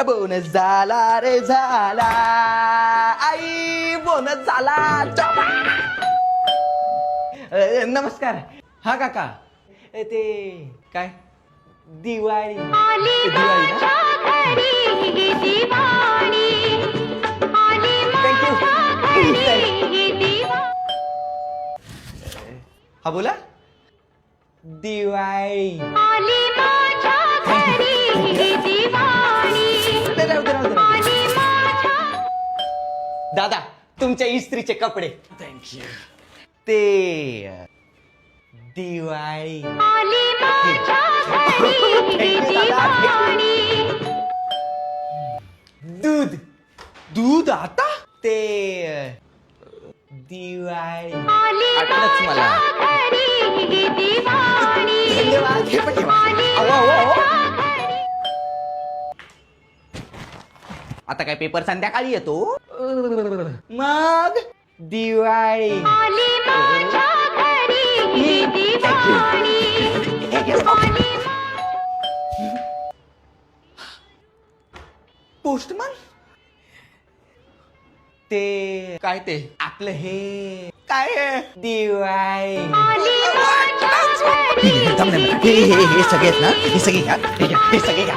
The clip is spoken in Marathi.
बोनस झाला रे झाला, आई बोनस झाला. नमस्कार. हा काका, ते काय दिवाळी दिवाळी ना. हा बोला. दिवाळी दादा, तुमच्या इस्त्रीचे कपडे. थँक्यू. ते दिवाळी दूध दूध आता ते दिवाळी आठवलंच मला. धन्यवाद. हे पण ठेवा. आता काय पेपर संध्याकाळी येतो मग दिवाळी. पोस्टमन ते काय ते आपलं हे काय दिवाळी. हे सगळे आहेत ना, हे सगळे घ्या, हे सगळे घ्या.